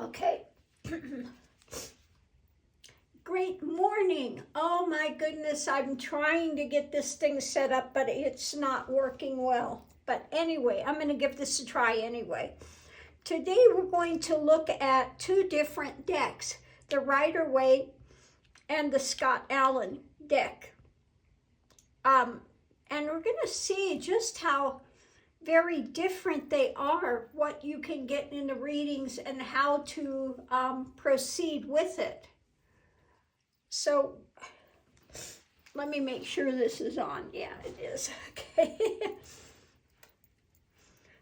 Okay. Great morning. Oh my goodness, I'm trying to get this thing set up, but it's not working well. But anyway, I'm going to give this a try anyway. Today we're going to look at two different decks, the Rider-Waite and the Scott Allen deck. And we're going to see just how very different they are, what you can get in the readings and how to proceed with it. So let me make sure this is on. Yeah, it is. Okay.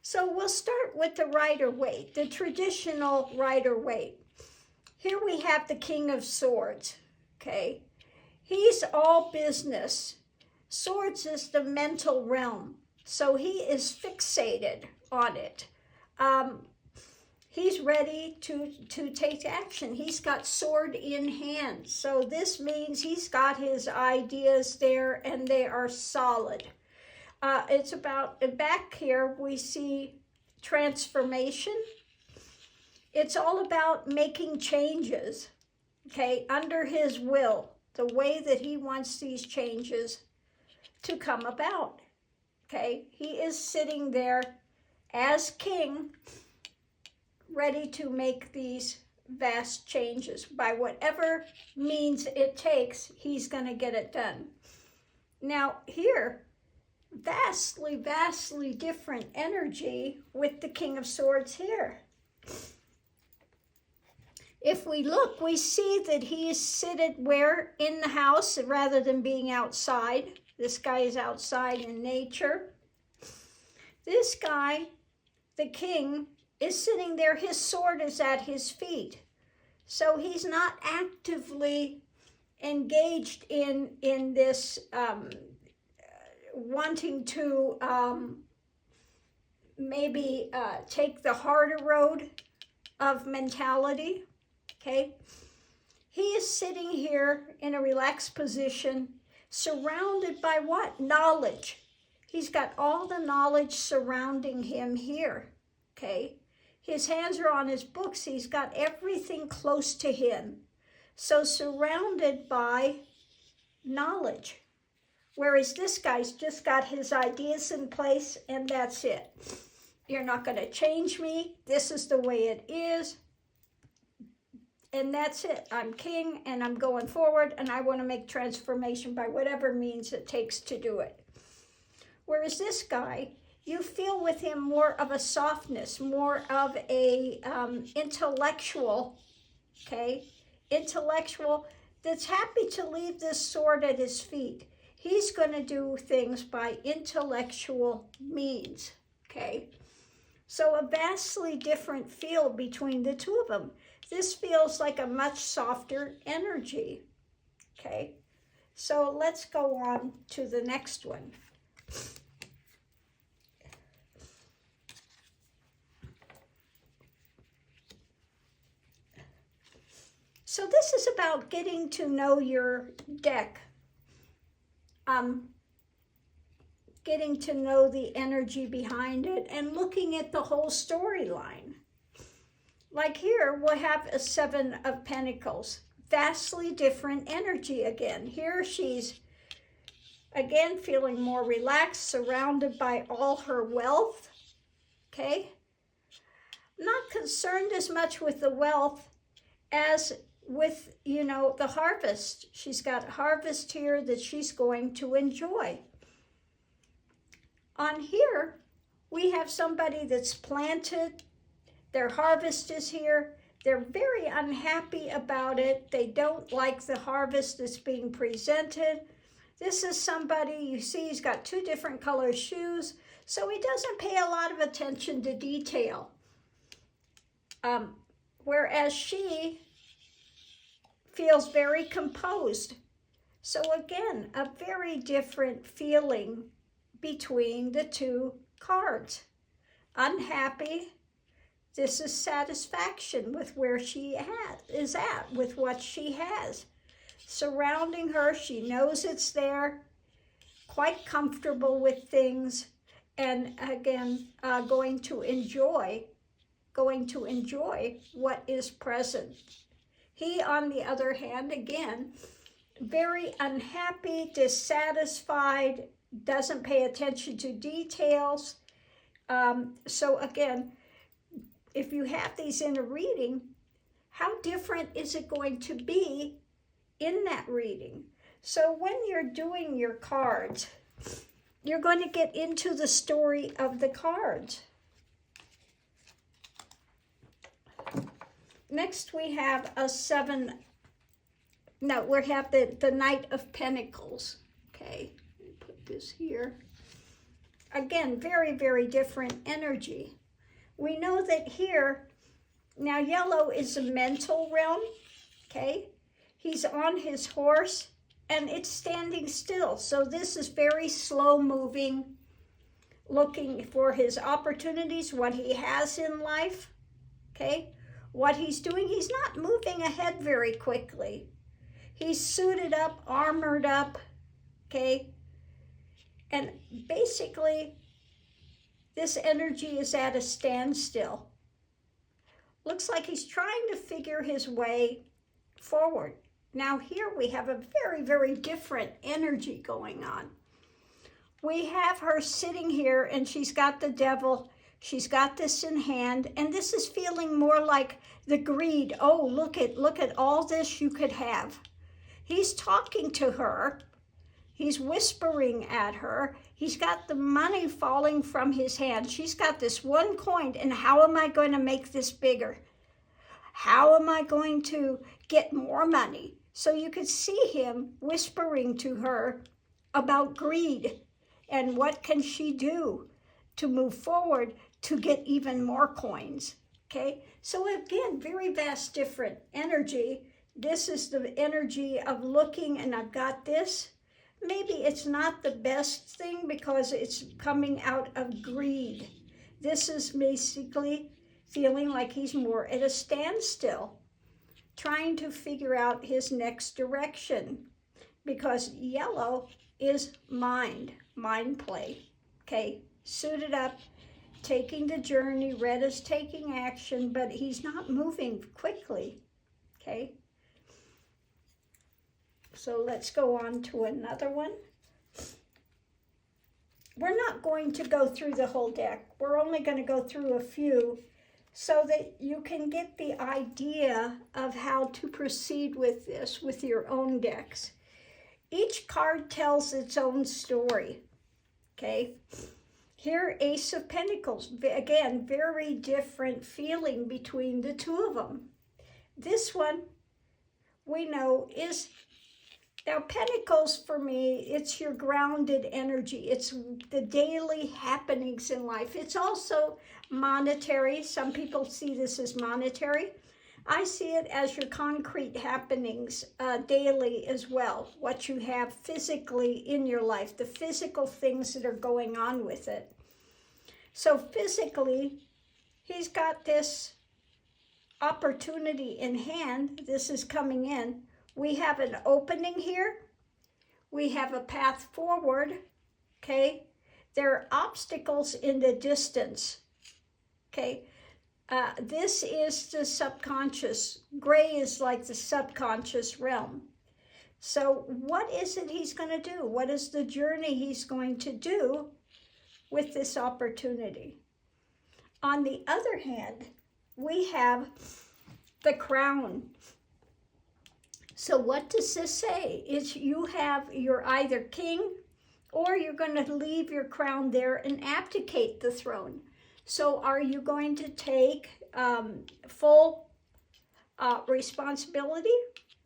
So we'll start with the Rider-Waite, the traditional Rider-Waite. Here we have the King of Swords. Okay. He's all business. Swords is the mental realm. So he is fixated on it. He's ready to take action. He's got sword in hand. So this means he's got his ideas there and they are solid. It's about, back here we see transformation. It's all about making changes, okay, under his will, the way that he wants these changes to come about. Okay, he is sitting there as king, ready to make these vast changes. By whatever means it takes, he's going to get it done. Now here, vastly, vastly different energy with the King of Swords here. If we look, we see that he is seated where? In the house rather than being outside. This guy is outside in nature. This guy, the king, is sitting there. His sword is at his feet. So he's not actively engaged in this wanting to maybe take the harder road of mentality. Okay. He is sitting here in a relaxed position, surrounded by what? Knowledge. He's got all the knowledge surrounding him here, okay? His hands are on his books. He's got everything close to him. So surrounded by knowledge. Whereas this guy's just got his ideas in place and that's it. You're not going to change me. This is the way it is. And that's it. I'm king and I'm going forward and I want to make transformation by whatever means it takes to do it. Whereas this guy, you feel with him more of a softness, more of a intellectual, okay? Intellectual that's happy to leave this sword at his feet. He's going to do things by intellectual means, okay? So a vastly different feel between the two of them. This feels like a much softer energy, okay? So let's go on to the next one. So this is about getting to know your deck, getting to know the energy behind it and looking at the whole storyline. Like here, we'll have a Seven of Pentacles. Vastly different energy again. Here she's, again, feeling more relaxed, surrounded by all her wealth. Okay? Not concerned as much with the wealth as with, you know, the harvest. She's got harvest here that she's going to enjoy. On here, we have somebody that's planted. Their harvest is here. They're very unhappy about it. They don't like the harvest that's being presented. This is somebody, you see, he's got two different color shoes, so he doesn't pay a lot of attention to detail. Whereas she feels very composed. So again, a very different feeling between the two cards. Unhappy. This is satisfaction with where she is at, with what she has. Surrounding her, she knows it's there, quite comfortable with things, and again, going to enjoy going to enjoy what is present. He, on the other hand, again, very unhappy, dissatisfied, doesn't pay attention to details. So again, if you have these in a reading, how different is it going to be in that reading? So when you're doing your cards, you're going to get into the story of the cards. Next we have a seven. No, we have the Knight of Pentacles. Okay, put this here. Again, very, very different energy. We know that here, now yellow is a mental realm, okay? He's on his horse and it's standing still. So this is very slow moving, looking for his opportunities, what he has in life, okay? What he's doing, he's not moving ahead very quickly. He's suited up, armored up, okay? And basically, this energy is at a standstill. Looks like he's trying to figure his way forward. Now here we have a very, very different energy going on. We have her sitting here and she's got the devil. She's got this in hand, and this is feeling more like the greed. Oh, look at all this you could have. He's talking to her. He's whispering at her. He's got the money falling from his hand. She's got this one coin, and how am I going to make this bigger? How am I going to get more money? So you could see him whispering to her about greed and what can she do to move forward to get even more coins, okay? So again, very vast different energy. This is the energy of looking, and I've got this. Maybe it's not the best thing because it's coming out of greed. This is basically feeling like he's more at a standstill, trying to figure out his next direction, because yellow is mind play, okay? Suited up, taking the journey. Red is taking action, but he's not moving quickly, okay? So let's go on to another one. We're not going to go through the whole deck. We're only going to go through a few so that you can get the idea of how to proceed with this with your own decks. Each card tells its own story, okay? Here, Ace of Pentacles. Again, very different feeling between the two of them. This one, we know, is... Now, Pentacles, for me, it's your grounded energy. It's the daily happenings in life. It's also monetary. Some people see this as monetary. I see it as your concrete happenings daily as well. What you have physically in your life, the physical things that are going on with it. So physically, he's got this opportunity in hand. This is coming in. We have an opening here. We have a path forward, okay? There are obstacles in the distance, okay? This is the subconscious. Gray is like the subconscious realm. So what is it he's going to do? What is the journey he's going to do with this opportunity? On the other hand, we have the crown. So what does this say? It's you're either king or you're going to leave your crown there and abdicate the throne. So are you going to take full responsibility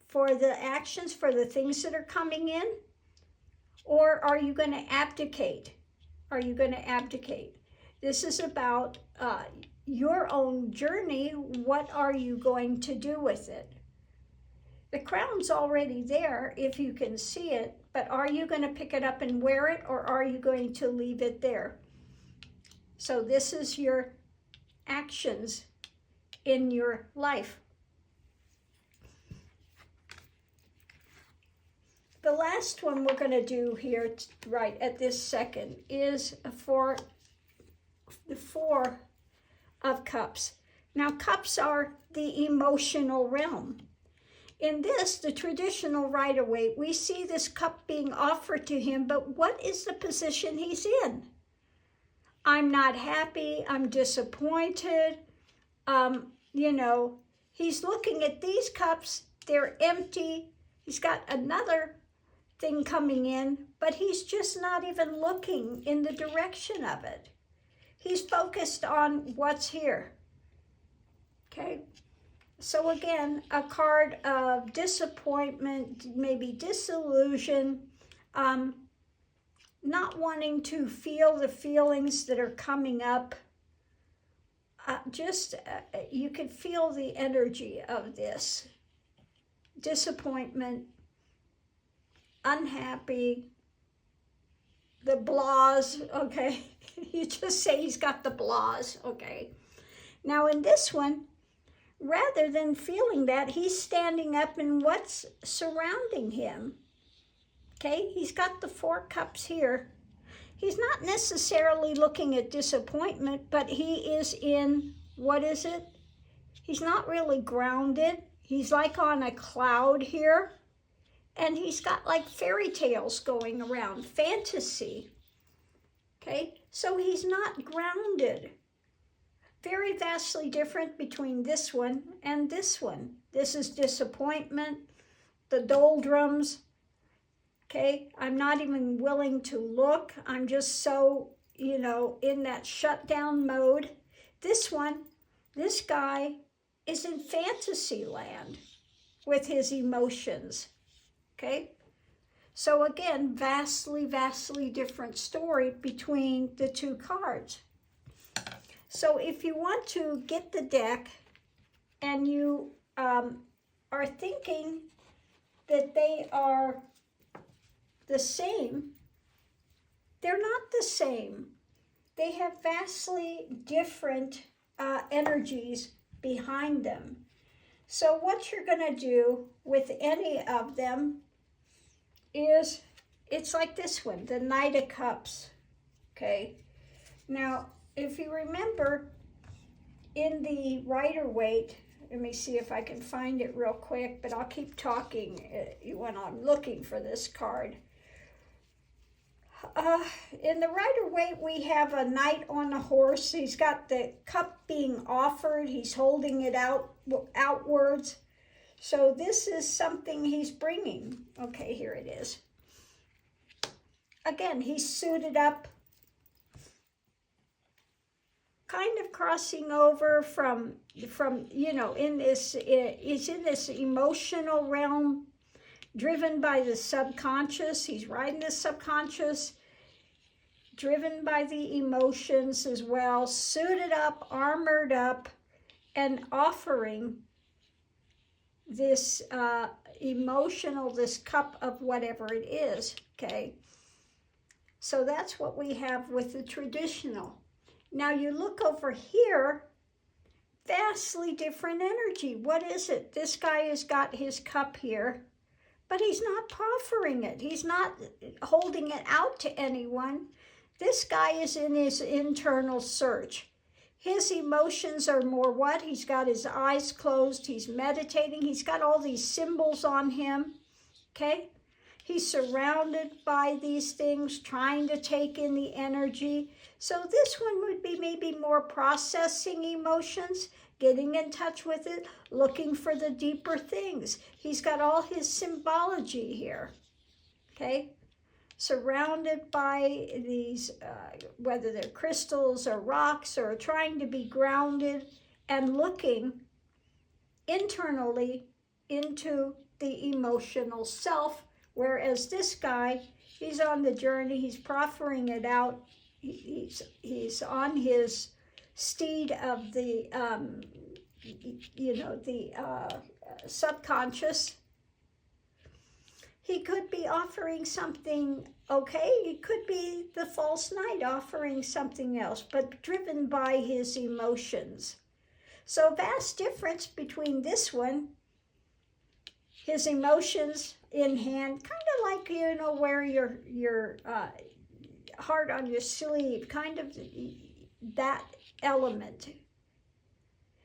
for the actions, for the things that are coming in? Or are you going to abdicate? Are you going to abdicate? This is about your own journey. What are you going to do with it? The crown's already there if you can see it, but are you going to pick it up and wear it, or are you going to leave it there? So this is your actions in your life. The last one we're going to do here right at this second is for the Four of Cups. Now, cups are the emotional realm. In this, the traditional Rider-Waite, we see this cup being offered to him, but what is the position he's in? I'm not happy, I'm disappointed. You know, he's looking at these cups, they're empty. He's got another thing coming in, but he's just not even looking in the direction of it. He's focused on what's here. Okay, so again, a card of disappointment, maybe disillusion, not wanting to feel the feelings that are coming up. You could feel the energy of this. Disappointment, unhappy, the blahs, okay? You just say he's got the blahs, okay? Now in this one, rather than feeling that, he's standing up in what's surrounding him. Okay, he's got the 4 cups here. He's not necessarily looking at disappointment, but he is in, what is it? He's not really grounded. He's like on a cloud here. And he's got like fairy tales going around, fantasy. Okay, so he's not grounded. Very vastly different between this one and this one. This is disappointment, the doldrums. Okay, I'm not even willing to look. I'm just so, you know, in that shutdown mode. This one, this guy is in fantasy land with his emotions. Okay, so again, vastly, vastly different story between the 2 cards. So if you want to get the deck and you are thinking that they are the same, they're not the same. They have vastly different energies behind them. So what you're going to do with any of them is, it's like this one, the Knight of Cups. Okay, now if you remember in the Rider-Waite, let me see if I can find it real quick, but I'll keep talking when I'm looking for this card. In the Rider-Waite, we have a knight on a horse. He's got the cup being offered. He's holding it outwards. So this is something he's bringing. Okay, here it is. Again, he's suited up, kind of crossing over from you know, he's in this emotional realm, driven by the subconscious. He's riding the subconscious, driven by the emotions as well, suited up, armored up, and offering this this cup of whatever it is, okay? So that's what we have with the traditional. Now you look over here, vastly different energy. What is it? This guy has got his cup here, but he's not proffering it. He's not holding it out to anyone. This guy is in his internal search. His emotions are more what? He's got his eyes closed. He's meditating. He's got all these symbols on him, okay? He's surrounded by these things, trying to take in the energy. So this one would be maybe more processing emotions, getting in touch with it, looking for the deeper things. He's got all his symbology here, okay? Surrounded by these, whether they're crystals or rocks, or trying to be grounded and looking internally into the emotional self, whereas this guy, he's on the journey, he's proffering it out, he's on his steed of the, subconscious. He could be offering something, okay? It could be the false knight offering something else, but driven by his emotions. So vast difference between this one, his emotions in hand, kind of like, you know, wear your heart on your sleeve, kind of that element.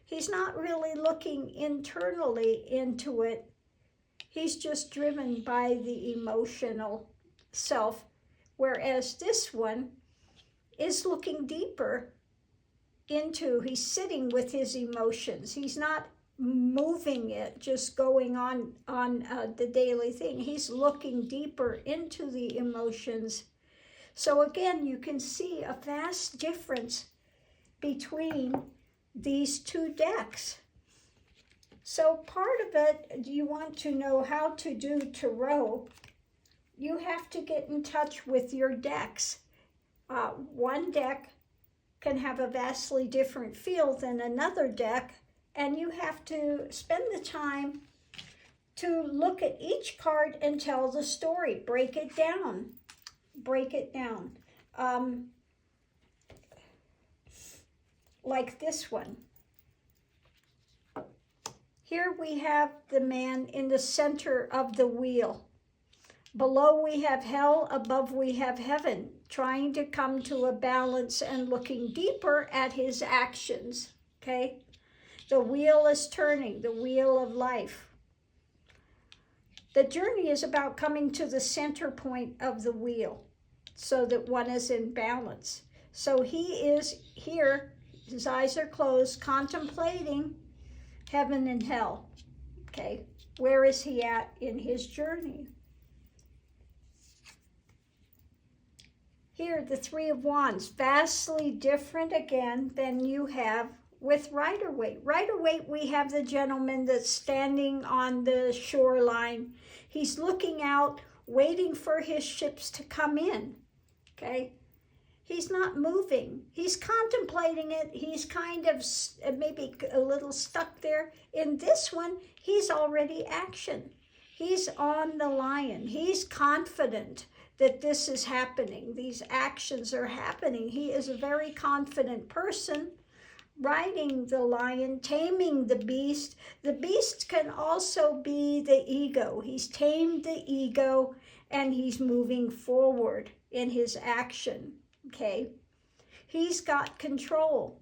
He's not really looking internally into it. He's just driven by the emotional self, whereas this one is looking deeper into, he's sitting with his emotions. He's not moving it, just going on the daily thing. He's looking deeper into the emotions. So again, you can see a vast difference between these two decks. So part of it, you want to know how to do tarot, you have to get in touch with your decks. One deck can have a vastly different feel than another deck, and you have to spend the time to look at each card and tell the story. Break it down. Break it down. Like this one. Here we have the man in the center of the wheel. Below we have hell, above we have heaven, trying to come to a balance and looking deeper at his actions, okay? The wheel is turning, the wheel of life. The journey is about coming to the center point of the wheel so that one is in balance. So he is here, his eyes are closed, contemplating heaven and hell, okay? Where is he at in his journey? Here, the Three of Wands, vastly different again than you have with Rider-Waite. Rider-Waite, we have the gentleman that's standing on the shoreline. He's looking out, waiting for his ships to come in, okay? He's not moving. He's contemplating it. He's kind of maybe a little stuck there. In this one, he's already action. He's on the lion. He's confident that this is happening. These actions are happening. He is a very confident person, riding the lion, taming the beast. The beast can also be the ego. He's tamed the ego and he's moving forward in his action, okay? He's got control.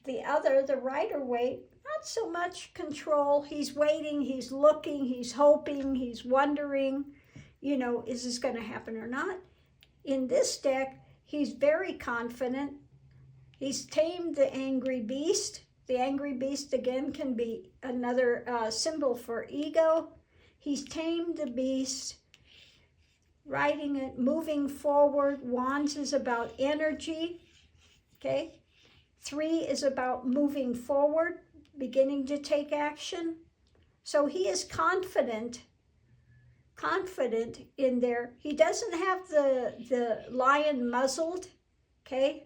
The other, the Rider-Waite, not so much control. He's waiting, he's looking, he's hoping, he's wondering, you know, is this going to happen or not? In this deck, he's very confident. He's tamed the angry beast. The angry beast, again, can be another symbol for ego. He's tamed the beast, riding it, moving forward. Wands is about energy, okay? 3 is about moving forward, beginning to take action. So he is confident in there. He doesn't have the lion muzzled, okay?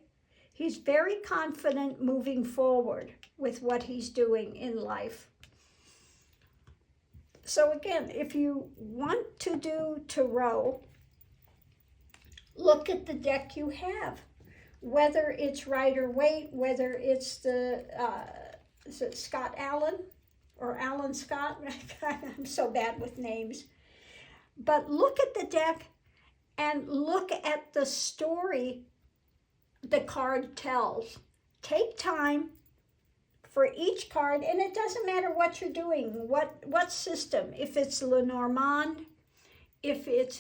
He's very confident moving forward with what he's doing in life. So again, if you want to do tarot, look at the deck you have. Whether it's Rider-Waite, whether it's the, is it Scott Allen or Alan Scott? I'm so bad with names. But look at the deck and look at the story the card tells. Take time for each card, and it doesn't matter what you're doing, what system. If it's Lenormand, if it's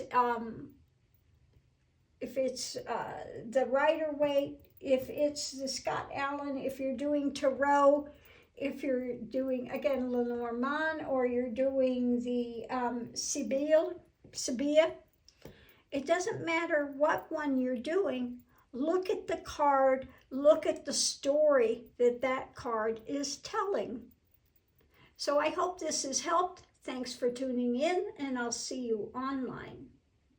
the Rider-Waite, if it's the Scott Allen, if you're doing tarot, if you're doing, again, Lenormand, or you're doing the Sibylle, it doesn't matter what one you're doing. Look at the card, look at the story that card is telling. So I hope this has helped. Thanks for tuning in, and I'll see you online.